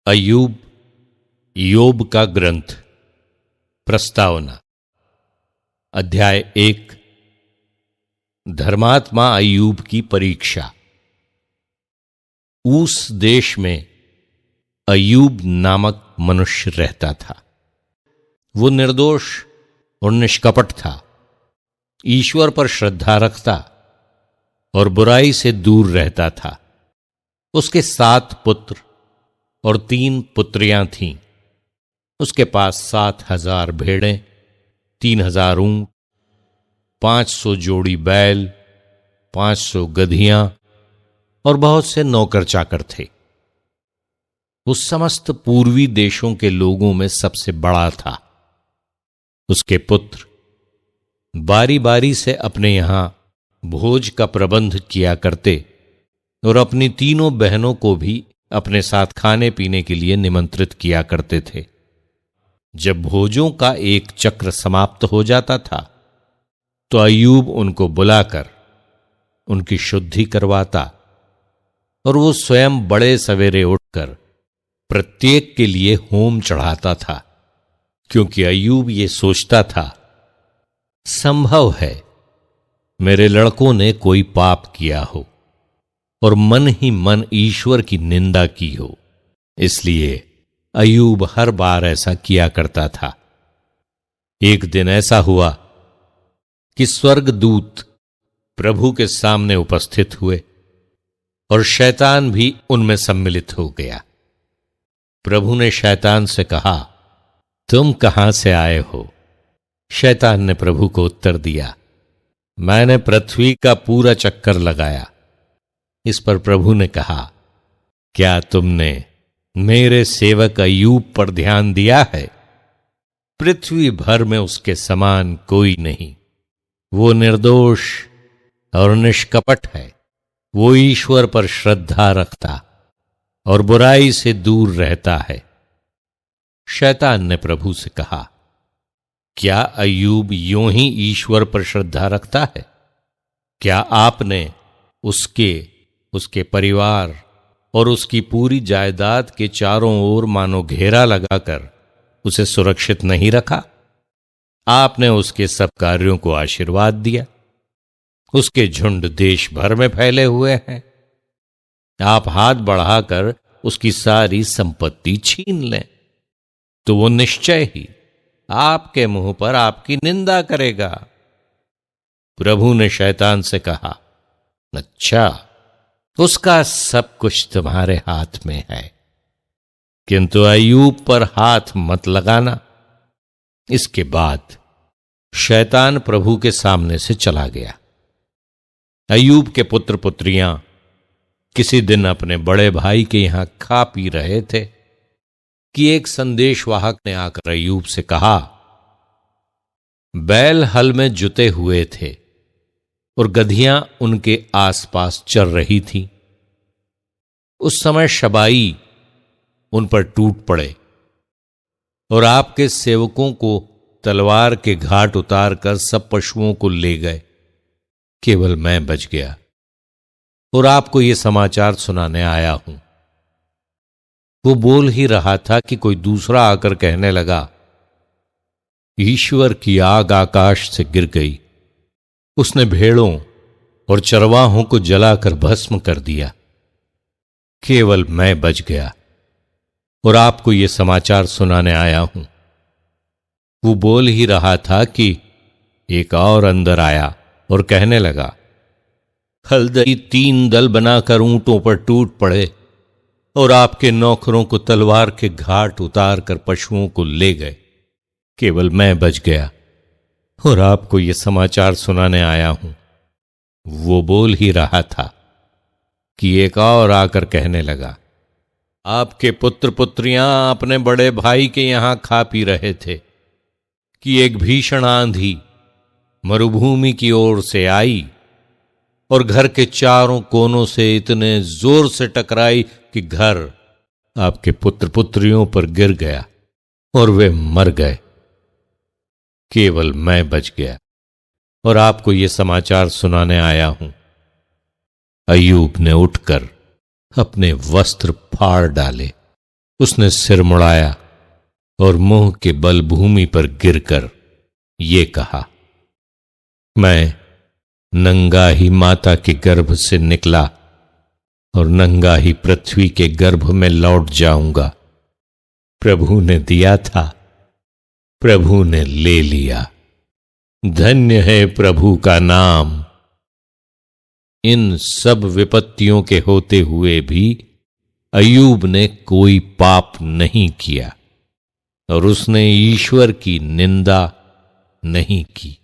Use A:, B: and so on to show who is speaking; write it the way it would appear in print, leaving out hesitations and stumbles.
A: अय्यूब योब का ग्रंथ। प्रस्तावना। अध्याय 1। धर्मात्मा अय्यूब की परीक्षा। ऊस देश में अय्यूब नामक मनुष्य रहता था। वो निर्दोष और निष्कपट था, ईश्वर पर श्रद्धा रखता और बुराई से दूर रहता था। उसके 7 पुत्र और 3 पुत्रियां थीं। उसके पास 7,000 भेड़ें, 3,000 ऊंट, 500 जोड़ी बैल, 500 गधियां और बहुत से नौकर चाकर थे। उस समस्त पूर्वी देशों के लोगों में सबसे बड़ा था। उसके पुत्र बारी बारी से अपने यहां भोज का प्रबंध किया करते और अपनी तीनों बहनों को भी अपने साथ खाने पीने के लिए निमंत्रित किया करते थे। जब भोजों का एक चक्र समाप्त हो जाता था तो अय्यूब उनको बुलाकर उनकी शुद्धि करवाता और वो स्वयं बड़े सवेरे उठकर प्रत्येक के लिए होम चढ़ाता था, क्योंकि अय्यूब ये सोचता था, संभव है मेरे लड़कों ने कोई पाप किया हो और मन ही मन ईश्वर की निंदा की हो। इसलिए अय्यूब हर बार ऐसा किया करता था। एक दिन ऐसा हुआ कि स्वर्गदूत प्रभु के सामने उपस्थित हुए और शैतान भी उनमें सम्मिलित हो गया। प्रभु ने शैतान से कहा, तुम कहां से आए हो? शैतान ने प्रभु को उत्तर दिया, मैंने पृथ्वी का पूरा चक्कर लगाया। इस पर प्रभु ने कहा, क्या तुमने मेरे सेवक अय्यूब पर ध्यान दिया है? पृथ्वी भर में उसके समान कोई नहीं। वो निर्दोष और निष्कपट है। वो ईश्वर पर श्रद्धा रखता और बुराई से दूर रहता है। शैतान ने प्रभु से कहा, क्या अय्यूब यूं ही ईश्वर पर श्रद्धा रखता है? क्या आपने उसके परिवार और उसकी पूरी जायदाद के चारों ओर मानो घेरा लगाकर उसे सुरक्षित नहीं रखा? आपने उसके सब कार्यों को आशीर्वाद दिया। उसके झुंड देश भर में फैले हुए हैं। आप हाथ बढ़ाकर उसकी सारी संपत्ति छीन लें तो वो निश्चय ही आपके मुंह पर आपकी निंदा करेगा। प्रभु ने शैतान से कहा, अच्छा, उसका सब कुछ तुम्हारे हाथ में है, किंतु अय्यूब पर हाथ मत लगाना। इसके बाद शैतान प्रभु के सामने से चला गया। अय्यूब के पुत्र पुत्रियां किसी दिन अपने बड़े भाई के यहां खा पी रहे थे कि एक संदेशवाहक ने आकर अय्यूब से कहा, बैल हल में जुते हुए थे और गधियां उनके आसपास चर रही थी। उस समय शबाई उन पर टूट पड़े और आपके सेवकों को तलवार के घाट उतारकर सब पशुओं को ले गए। केवल मैं बच गया और आपको यह समाचार सुनाने आया हूं। वो बोल ही रहा था कि कोई दूसरा आकर कहने लगा, ईश्वर की आग आकाश से गिर गई। उसने भेड़ों और चरवाहों को जलाकर भस्म कर दिया। केवल मैं बच गया और आपको यह समाचार सुनाने आया हूं। वो बोल ही रहा था कि एक और अंदर आया और कहने लगा, हलदई 3 दल बनाकर ऊंटों पर टूट पड़े और आपके नौकरों को तलवार के घाट उतारकर पशुओं को ले गए। केवल मैं बच गया और आपको यह समाचार सुनाने आया हूं। वो बोल ही रहा था कि एक और आकर कहने लगा, आपके पुत्र पुत्रियां अपने बड़े भाई के यहां खा पी रहे थे कि एक भीषण आंधी मरुभूमि की ओर से आई और घर के चारों कोनों से इतने जोर से टकराई कि घर आपके पुत्र पुत्रियों पर गिर गया और वे मर गए। केवल मैं बच गया और आपको यह समाचार सुनाने आया हूं। अय्यूब ने उठकर अपने वस्त्र फाड़ डाले उसने सिर मुड़ाया और मुंह के बल भूमि पर गिरकर ये कहा, मैं नंगा ही माता के गर्भ से निकला और नंगा ही पृथ्वी के गर्भ में लौट जाऊंगा। प्रभु ने दिया था, प्रभु ने ले लिया। धन्य है प्रभु का नाम। इन सब विपत्तियों के होते हुए भी अय्यूब ने कोई पाप नहीं किया और उसने ईश्वर की निंदा नहीं की।